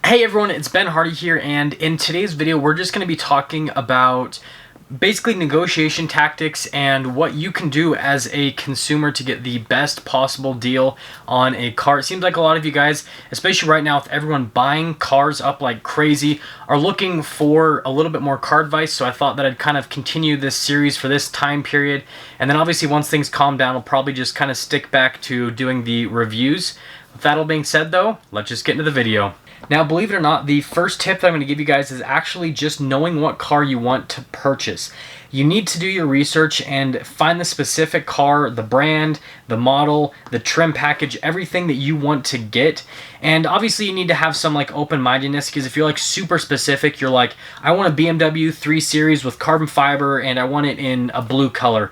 Hey everyone, it's Ben Hardy here, and in today's video we're just going to be talking about basically negotiation tactics and what you can do as a consumer to get the best possible deal on a car. It seems like a lot of you guys, especially right now with everyone buying cars up like crazy, are looking for a little bit more car advice, so I thought that I'd kind of continue this series for this time period, and then obviously once things calm down I'll probably just kind of stick back to doing the reviews. With that all being said though, let's just get into the video. Now, believe it or not, the first tip that I'm going to give you guys is actually just knowing what car you want to purchase. You need to do your research and find the specific car, the brand, the model, the trim package, everything that you want to get. And obviously you need to have some like open-mindedness, because if you're like super specific, you're like, I want a BMW 3 Series with carbon fiber and I want it in a blue color.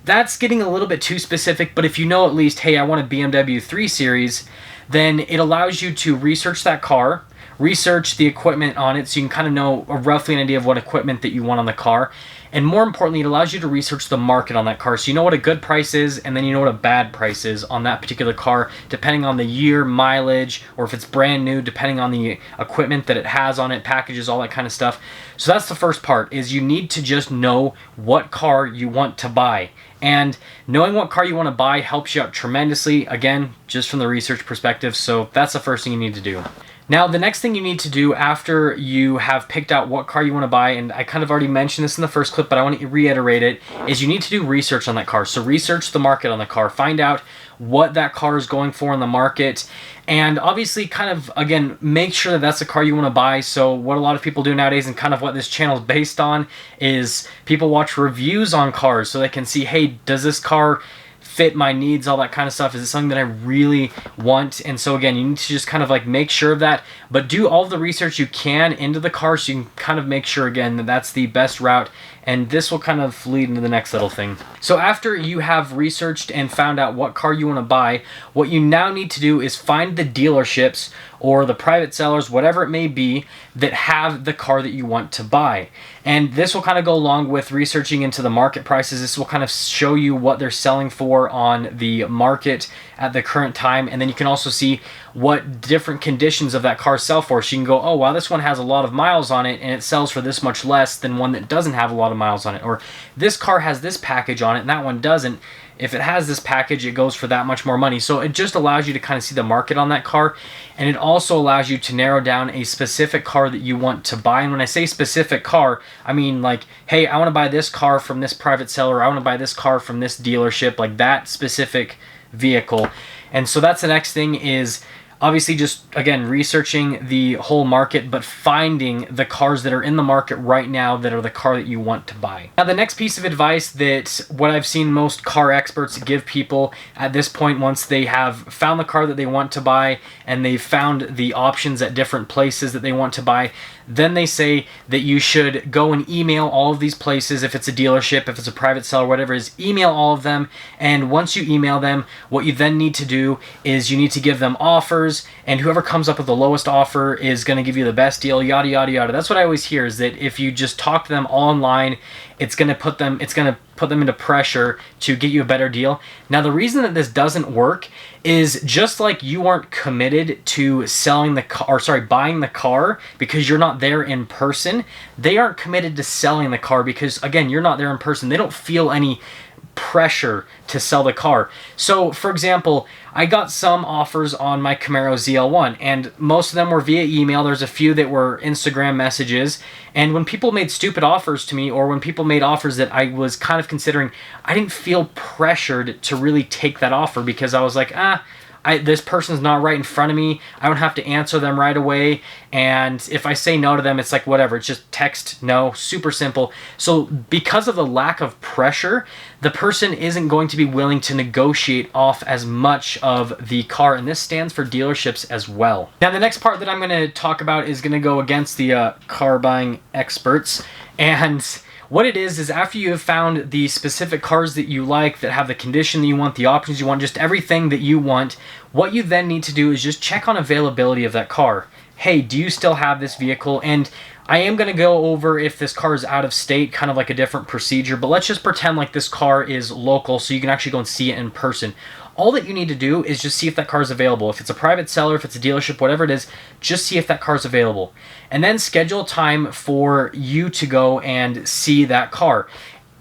That's getting a little bit too specific, but if you know at least, hey, I want a BMW 3 Series, then it allows you to research that car, research the equipment on it so you can kind of know roughly an idea of what equipment that you want on the car. And more importantly, it allows you to research the market on that car, so you know what a good price is and then you know what a bad price is on that particular car, depending on the year, mileage, or if it's brand new, depending on the equipment that it has on it, packages, all that kind of stuff. So that's the first part, is you need to just know what car you want to buy. And knowing what car you want to buy helps you out tremendously, again, just from the research perspective, so that's the first thing you need to do. Now, the next thing you need to do after you have picked out what car you want to buy, and I kind of already mentioned this in the first clip, but I want to reiterate it, is you need to do research on that car. So research the market on the car. Find out what that car is going for in the market, and obviously kind of, again, make sure that that's the car you want to buy. So what a lot of people do nowadays, and kind of what this channel is based on, is people watch reviews on cars so they can see, hey, does this car fit my needs, all that kind of stuff? Is it something that I really want? And so again, you need to just kind of like make sure of that, but do all the research you can into the car so you can kind of make sure again that that's the best route. And this will kind of lead into the next little thing. So after you have researched and found out what car you want to buy, what you now need to do is find the dealerships or the private sellers, whatever it may be, that have the car that you want to buy. And this will kind of go along with researching into the market prices. This will kind of show you what they're selling for on the market at the current time. And then you can also see what different conditions of that car sell for. So you can go, oh wow, this one has a lot of miles on it and it sells for this much less than one that doesn't have a lot of miles on it. Or this car has this package on it and that one doesn't. If it has this package, it goes for that much more money. So it just allows you to kind of see the market on that car, and it also allows you to narrow down a specific car that you want to buy. And when I say specific car, I mean like, hey, I want to buy this car from this private seller, I want to buy this car from this dealership, like that specific vehicle. And so that's the next thing, is obviously just, again, researching the whole market, but finding the cars that are in the market right now that are the car that you want to buy. Now, the next piece of advice that what I've seen most car experts give people at this point, once they have found the car that they want to buy and they've found the options at different places that they want to buy, then they say that you should go and email all of these places. If it's a dealership, if it's a private seller, whatever it is, email all of them. And once you email them, what you then need to do is you need to give them offers, and whoever comes up with the lowest offer is going to give you the best deal, yada yada yada. That's what I always hear, is that if you just talk to them all online, it's going to put them into pressure to get you a better deal. Now, the reason that this doesn't work is just like you aren't committed to selling the car, or sorry, buying the car, because you're not there in person. They aren't committed to selling the car because, again, you're not there in person. They don't feel any pressure to sell the car. So, for example, I got some offers on my Camaro ZL1, and most of them were via email. There's a few that were Instagram messages, and when people made stupid offers to me, or when people made offers that I was kind of considering, I didn't feel pressured to really take that offer, because I was like, this person's not right in front of me. I don't have to answer them right away. And if I say no to them, it's like, whatever. It's just text no, super simple. So because of the lack of pressure, the person isn't going to be willing to negotiate off as much of the car. And this stands for dealerships as well. Now, the next part that I'm going to talk about is going to go against the car buying experts. And what it is after you have found the specific cars that you like, that have the condition that you want, the options you want, just everything that you want, what you then need to do is just check on availability of that car. Hey, do you still have this vehicle? And I am going to go over if this car is out of state, kind of like a different procedure, but let's just pretend like this car is local so you can actually go and see it in person. All that you need to do is just see if that car is available. If it's a private seller, if it's a dealership, whatever it is, just see if that car is available. And then schedule time for you to go and see that car.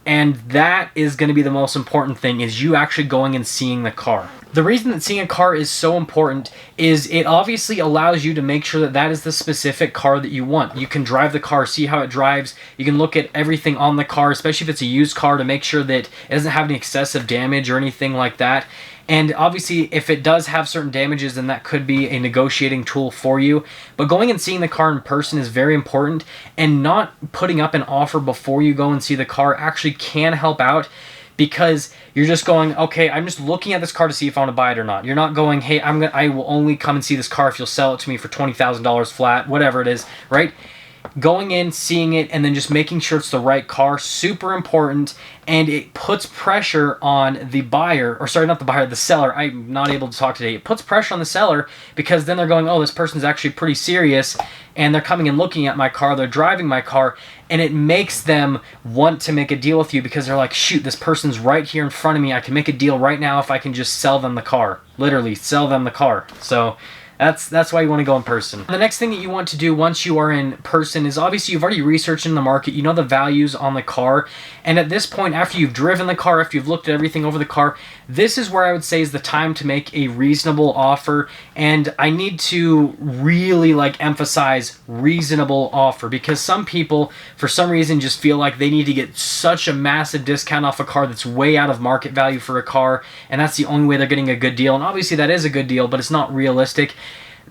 And that is going to be the most important thing, is you actually going and seeing the car. The reason that seeing a car is so important is it obviously allows you to make sure that that is the specific car that you want. You can drive the car, see how it drives. You can look at everything on the car, especially if it's a used car, to make sure that it doesn't have any excessive damage or anything like that. And obviously, if it does have certain damages, then that could be a negotiating tool for you. But going and seeing the car in person is very important, and not putting up an offer before you go and see the car actually can help out, because you're just going, okay, I'm just looking at this car to see if I want to buy it or not. You're not going, hey, I will only come and see this car if you'll sell it to me for $20,000 flat, whatever it is, right? Going in, seeing it, and then just making sure it's the right car, super important, and it puts pressure on the buyer, or sorry, not the buyer, the seller. I'm not able to talk today. It puts pressure on the seller, because then they're going, oh, this person's actually pretty serious, and they're coming and looking at my car, they're driving my car, and it makes them want to make a deal with you, because they're like, shoot, this person's right here in front of me. I can make a deal right now if I can just sell them the car. Literally, sell them the car. So that's why you want to go in person. The next thing that you want to do once you are in person is, obviously you've already researched in the market, you know the values on the car, and at this point, after you've driven the car, after you've looked at everything over the car, this is where I would say is the time to make a reasonable offer. And I need to really emphasize reasonable offer, because some people for some reason just feel like they need to get such a massive discount off a car that's way out of market value for a car, and that's the only way they're getting a good deal. And obviously that is a good deal, but it's not realistic.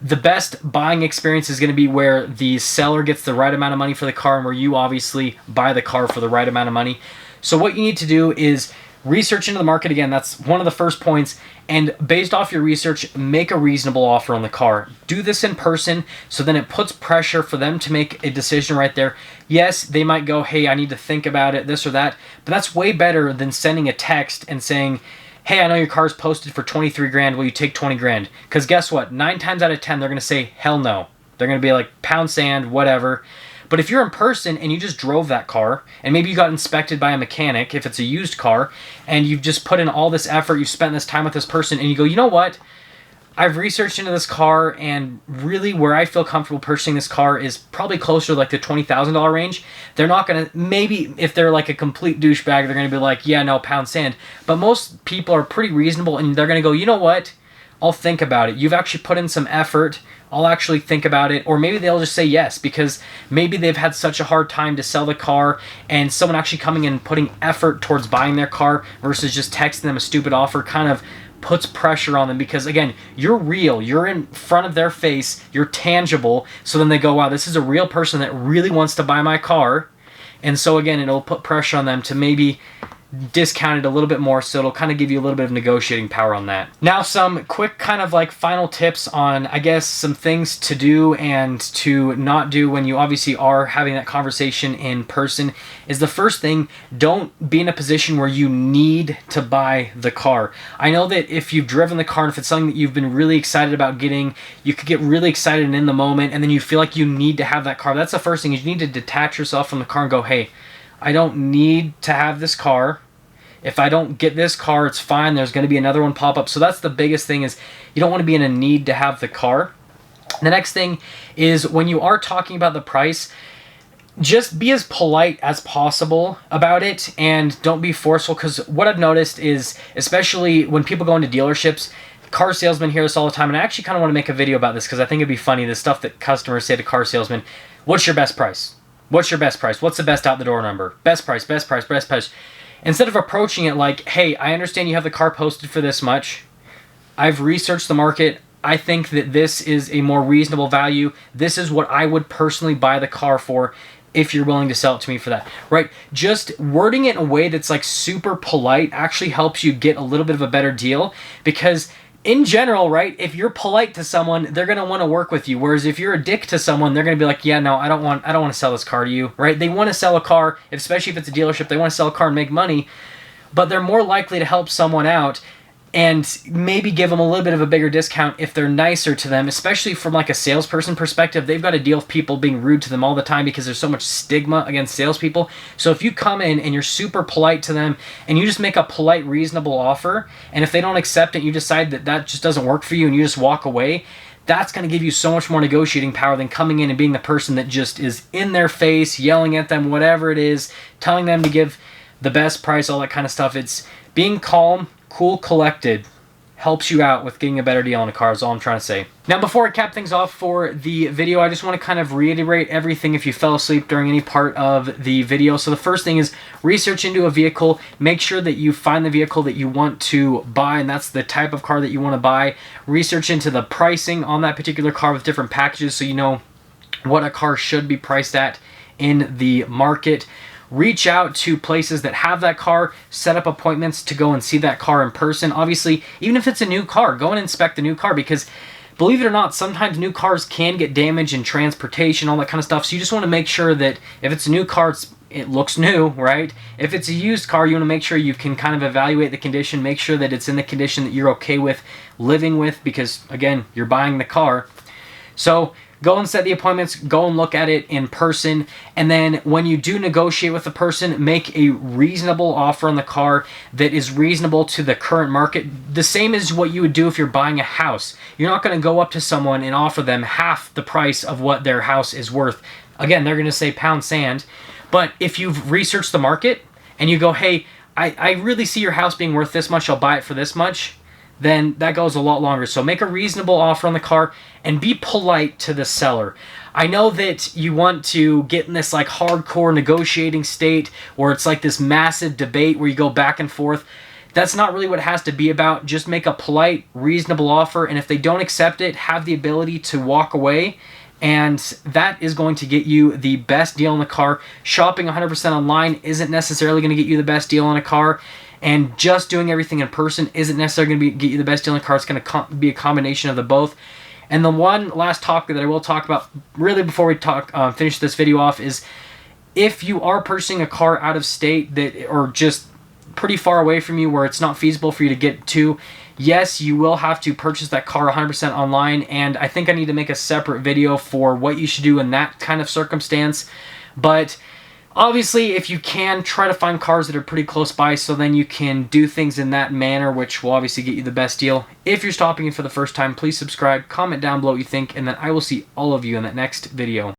The best buying experience is going to be where the seller gets the right amount of money for the car, and where you obviously buy the car for the right amount of money. So what you need to do is research into the market. Again, that's one of the first points. And based off your research, make a reasonable offer on the car. Do this in person, so then it puts pressure for them to make a decision right there. Yes, they might go, hey, I need to think about it, this or that. But that's way better than sending a text and saying, hey, I know your car's posted for 23 grand, will you take 20 grand? Because guess what? 9 times out of 10, they're going to say, hell no. They're going to be like, pound sand, whatever. But if you're in person and you just drove that car, and maybe you got inspected by a mechanic, if it's a used car, and you've just put in all this effort, you've spent this time with this person, and you go, you know what? I've researched into this car, and really where I feel comfortable purchasing this car is probably closer to the $20,000 range. They're not going to, maybe if they're like a complete douchebag, they're going to be like, yeah, no, pound sand. But most people are pretty reasonable, and they're going to go, you know what? I'll think about it. You've actually put in some effort. I'll actually think about it. Or maybe they'll just say yes, because maybe they've had such a hard time to sell the car, and someone actually coming in and putting effort towards buying their car versus just texting them a stupid offer kind of puts pressure on them, because again, you're real, you're in front of their face, you're tangible. So then they go, wow, this is a real person that really wants to buy my car. And so again, it'll put pressure on them to maybe discount it a little bit more, so it'll kind of give you a little bit of negotiating power on that. Now, some quick kind of final tips on, I guess, some things to do and to not do when you obviously are having that conversation in person is, the first thing, don't be in a position where you need to buy the car. I know that if you've driven the car and if it's something that you've been really excited about getting, you could get really excited and in the moment, and then you feel like you need to have that car. That's the first thing, is you need to detach yourself from the car and go, hey, I don't need to have this car. If I don't get this car, it's fine. There's going to be another one pop up. So that's the biggest thing, is you don't want to be in a need to have the car. The next thing is, when you are talking about the price, just be as polite as possible about it, and don't be forceful, because what I've noticed is, especially when people go into dealerships, car salesmen hear this all the time, and I actually kind of want to make a video about this because I think it'd be funny, the stuff that customers say to car salesmen. What's your best price? What's your best price? What's the best out the door number? Best price, best price, best price. Instead of approaching it like, hey, I understand you have the car posted for this much. I've researched the market. I think that this is a more reasonable value. This is what I would personally buy the car for if you're willing to sell it to me for that, right? Just wording it in a way that's super polite actually helps you get a little bit of a better deal, because in general, right, if you're polite to someone, they're going to want to work with you. Whereas if you're a dick to someone, they're going to be like, yeah, no, I don't want to sell this car to you, right? They want to sell a car, especially if it's a dealership, they want to sell a car and make money, but they're more likely to help someone out and maybe give them a little bit of a bigger discount if they're nicer to them, especially from like a salesperson perspective. They've got to deal with people being rude to them all the time because there's so much stigma against salespeople. So if you come in and you're super polite to them and you just make a polite, reasonable offer, and if they don't accept it, you decide that that just doesn't work for you and you just walk away, that's going to give you so much more negotiating power than coming in and being the person that just is in their face, yelling at them, whatever it is, telling them to give the best price, all that kind of stuff. It's being calm, cool, collected helps you out with getting a better deal on a car, is all I'm trying to say. Now, before I cap things off for the video, I just want to kind of reiterate everything if you fell asleep during any part of the video. So the first thing is research into a vehicle. Make sure that you find the vehicle that you want to buy, and that's the type of car that you want to buy. Research into the pricing on that particular car with different packages so you know what a car should be priced at in the market. Reach out to places that have that car, set up appointments to go and see that car in person. Obviously, even if it's a new car, go and inspect the new car, because believe it or not, sometimes new cars can get damaged in transportation, all that kind of stuff. So you just want to make sure that if it's a new car, it looks new, right? If it's a used car, you want to make sure you can kind of evaluate the condition, make sure that it's in the condition that you're okay with living with, because again, you're buying the car. So go and set the appointments, go and look at it in person, and then when you do negotiate with the person, make a reasonable offer on the car that is reasonable to the current market. The same as what you would do if you're buying a house. You're not going to go up to someone and offer them half the price of what their house is worth. Again, they're going to say pound sand. But if you've researched the market and you go, hey, I really see your house being worth this much, I'll buy it for this much, then that goes a lot longer. So make a reasonable offer on the car and be polite to the seller. I know that you want to get in this like hardcore negotiating state where it's like this massive debate where you go back and forth. That's not really what it has to be about. Just make a polite, reasonable offer, and if they don't accept it, have the ability to walk away, and that is going to get you the best deal on the car. Shopping 100% online isn't necessarily going to get you the best deal on a car. And just doing everything in person isn't necessarily going to get you the best deal in a car. It's going to be a combination of the both. And the one last topic that I will talk about really before we finish this video off is if you are purchasing a car out of state that or just pretty far away from you where it's not feasible for you to get to, yes, you will have to purchase that car 100% online. And I think I need to make a separate video for what you should do in that kind of circumstance. But obviously, if you can, try to find cars that are pretty close by so then you can do things in that manner, which will obviously get you the best deal. If you're stopping in for the first time, please subscribe, comment down below what you think, and then I will see all of you in that next video.